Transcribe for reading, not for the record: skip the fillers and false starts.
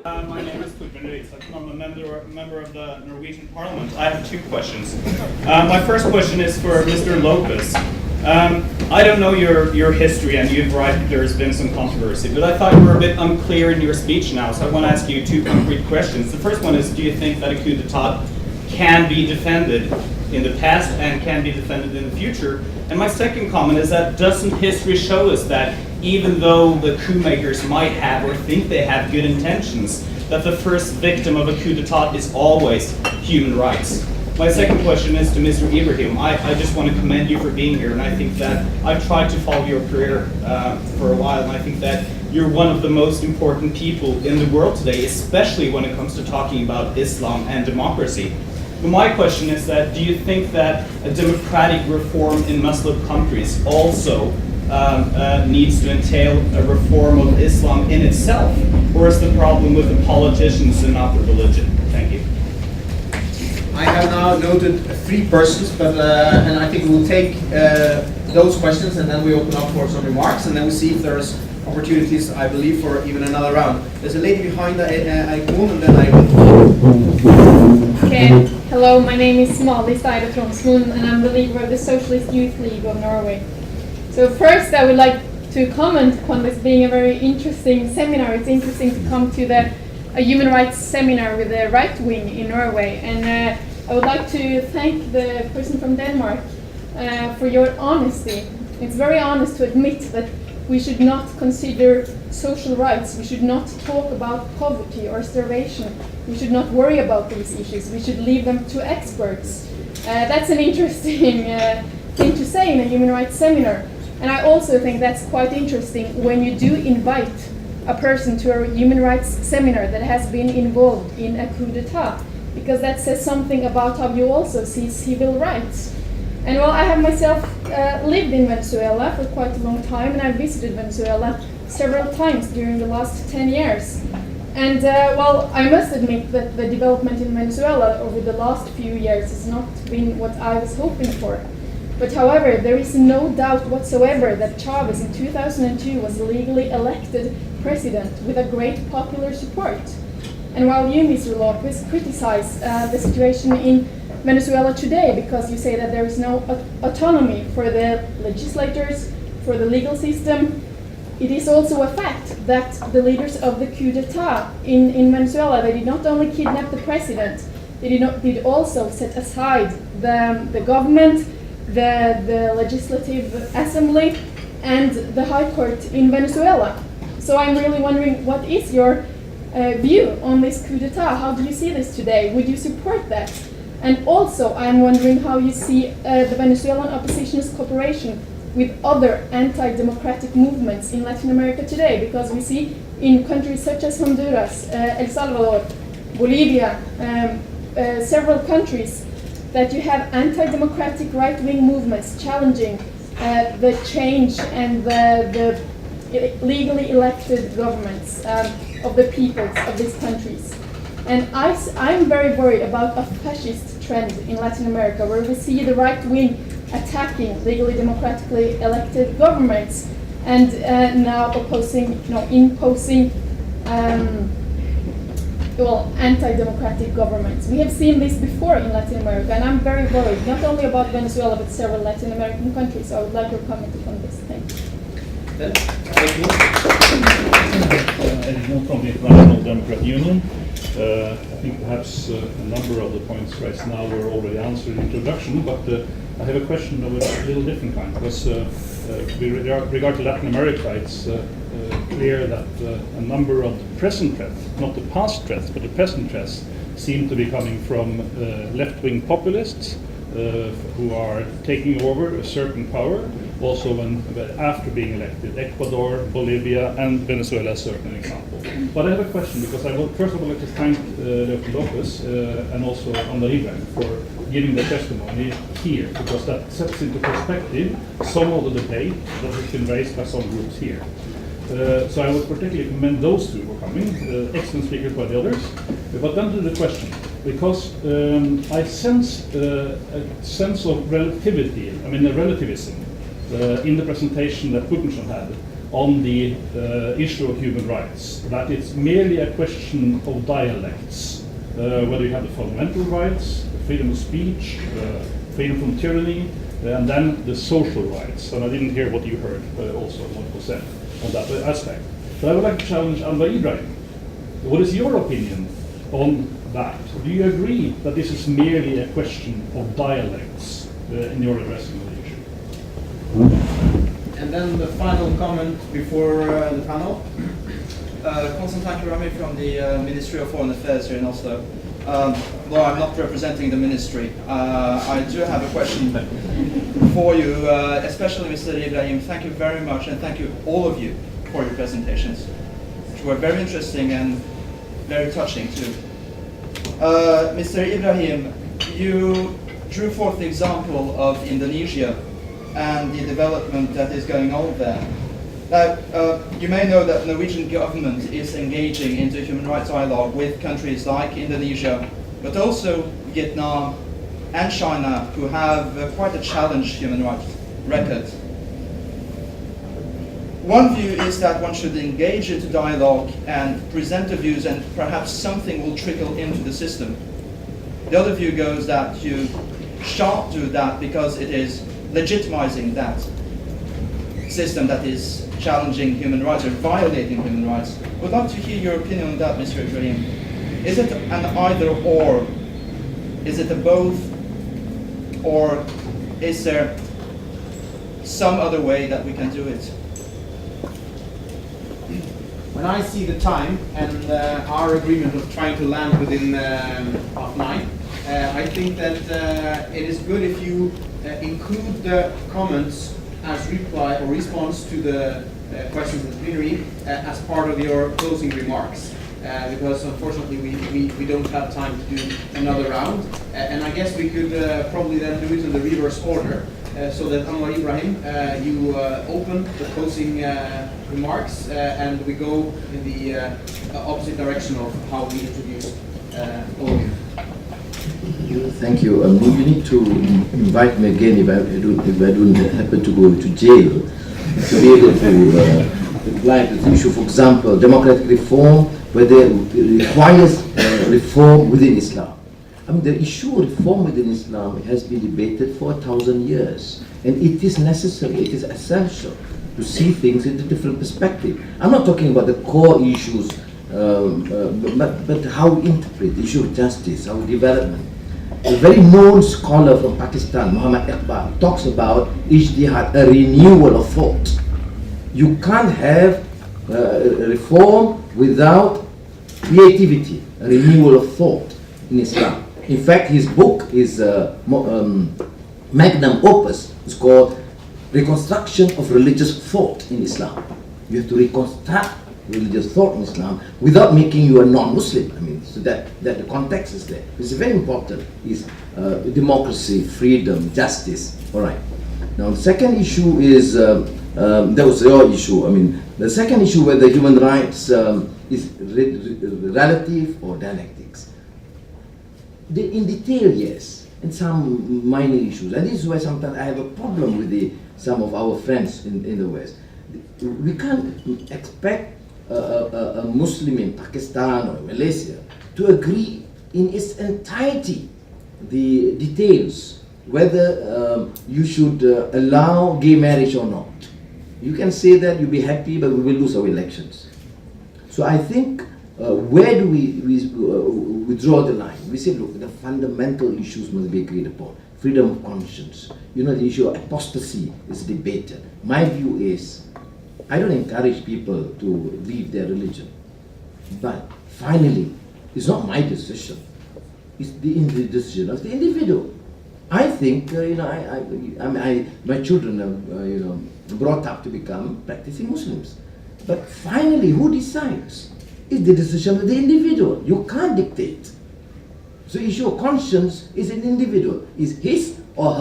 My name is Torbjørn Røe. I'm a member of the Norwegian Parliament. I have two questions. My first question is for Mr. Lopez. I don't know your history, and you've right, there's been some controversy, but I thought you were a bit unclear in your speech now, so I want to ask you two concrete questions. The first one is, do you think that a coup d'etat can be defended in the past and can be defended in the future? And my second comment is that doesn't history show us that even though the coup makers might have or think they have good intentions, that the first victim of a coup d'etat is always human rights? My second question is to Mr. Ibrahim. I just want to commend you for being here, and I think that I've tried to follow your career for a while, and I think that you're one of the most important people in the world today, especially when it comes to talking about Islam and democracy. But my question is that, do you think that a democratic reform in Muslim countries also needs to entail a reform of Islam in itself, or is the problem with the politicians and not the religion? Thank you. I have now noted three persons, but and I think we'll take those questions and then we open up for some remarks, and then we see if there's opportunities, I believe, for even another round. There's a lady behind the icon, and then I will. Okay, hello, my name is Mali Steide Tromsmoen, and I'm the leader of the Socialist Youth League of Norway. So first, I would like to comment upon this being a very interesting seminar. It's interesting to come to a human rights seminar with the right wing in Norway, and I would like to thank the person from Denmark for your honesty. It's very honest to admit that we should not consider social rights, we should not talk about poverty or starvation, we should not worry about these issues, we should leave them to experts. That's an interesting thing to say in a human rights seminar. And I also think that's quite interesting when you do invite a person to a human rights seminar that has been involved in a coup d'etat, because that says something about how you also see civil rights. And well, I have myself lived in Venezuela for quite a long time, and I visited Venezuela several times during the last 10 years. And well, I must admit that the development in Venezuela over the last few years has not been what I was hoping for. But however, there is no doubt whatsoever that Chavez in 2002 was legally elected president with a great popular support. And while you, Mr. Lopez, criticize the situation in Venezuela today because you say that there is no autonomy for the legislators, for the legal system, it is also a fact that the leaders of the coup d'etat in Venezuela, they did not only kidnap the president, they did also set aside the government, the legislative assembly, and the high court in Venezuela. So I'm really wondering, what is your view on this coup d'etat? How do you see this today? Would you support that? And also, I'm wondering how you see the Venezuelan opposition's cooperation with other anti-democratic movements in Latin America today, because we see in countries such as Honduras, El Salvador, Bolivia, several countries, that you have anti-democratic right-wing movements challenging the change and the legally elected governments of the peoples of these countries. And I'm very worried about a fascist trend in Latin America, where we see the right wing attacking legally democratically elected governments and now imposing anti-democratic governments. We have seen this before in Latin America, and I'm very worried, not only about Venezuela, but several Latin American countries. So I would like your comment upon this. Thank you. Anyone from the International Democrat Union. I think perhaps a number of the points raised now were already answered in the introduction, but I have a question of a little different kind, because with regard to Latin America, it's clear that a number of the present threats, not the past threats, but the present threats, seem to be coming from left-wing populists who are taking over a certain power, also after being elected. Ecuador, Bolivia, and Venezuela are certain examples. But I have a question, because I would first of all like to thank Dr. Lopez and also Anna Ibrahim for giving the testimony here, because that sets into perspective some of the debate that has been raised by some groups here. So I would particularly commend those two for coming, excellent speakers by the others. But then to the question, because I sense a sense of relativity, a relativism in the presentation that Gudmundsson had, on the issue of human rights, that it's merely a question of dialects, whether you have the fundamental rights, freedom of speech, freedom from tyranny, and then the social rights. And I didn't hear what you heard also, what was said on that aspect. But I would like to challenge Anwar Ibrahim. What is your opinion on that? Do you agree that this is merely a question of dialects in your addressing of the issue? And then the final comment before the panel. Constantine Karami from the Ministry of Foreign Affairs here in Oslo. Though I'm not representing the ministry, I do have a question for you, especially Mr. Ibrahim. Thank you very much, and thank you all of you for your presentations, which were very interesting and very touching too. Mr. Ibrahim, you drew forth the example of Indonesia and the development that is going on there. Now, you may know that the Norwegian government is engaging into human rights dialogue with countries like Indonesia, but also Vietnam and China, who have quite a challenged human rights record. One view is that one should engage into dialogue and present the views, and perhaps something will trickle into the system. The other view goes that you shan't do that because it is legitimizing that system that is challenging human rights or violating human rights. I would like to hear your opinion on that, Mr. Ibrahim. Is it an either or? Is it a both? Or is there some other way that we can do it? When I see the time and our agreement of trying to land within 9:30, I think that it is good if you include the comments as reply or response to the questions in the plenary as part of your closing remarks. Because unfortunately we don't have time to do another round. And I guess we could probably then do it in the reverse order. So that Anwar Ibrahim, you open the closing remarks and we go in the opposite direction of how we introduce all of you. Thank you. You need to invite me again if I don't happen to go to jail to be able to reply to the issue. For example, democratic reform, whether it requires reform within Islam. I mean, the issue of reform within Islam has been debated for 1,000 years, and it is necessary, it is essential to see things in a different perspective. I'm not talking about the core issues, but how we interpret the issue of justice, our development. A very known scholar from Pakistan, Muhammad Iqbal, talks about ijtihad, a renewal of thought. You can't have reform without creativity, a renewal of thought in Islam. In fact, his book is magnum opus. It's called Reconstruction of Religious Thought in Islam. You have to reconstruct religious thought in Islam without making you a non-Muslim. I mean, so that the context is there. It's very important. Is democracy, freedom, justice. All right. Now, the second issue is that was your issue. I mean, the second issue whether human rights is relative or dialectics. In detail, yes, and some minor issues. And this is why sometimes I have a problem with some of our friends in the West. We can't expect a Muslim in Pakistan or Malaysia to agree in its entirety the details, whether you should allow gay marriage or not. You can say that you'll be happy, but we will lose our elections. So I think where do we draw the line? We say, look, the fundamental issues must be agreed upon. Freedom of conscience. You know, the issue of apostasy is debated. My view is, I don't encourage people to leave their religion. But finally, it's not my decision. It's the decision of the individual. I think, my children are, brought up to become practicing Muslims. But finally, who decides? It's the decision of the individual. You can't dictate. So issue of conscience is an individual. Is his or her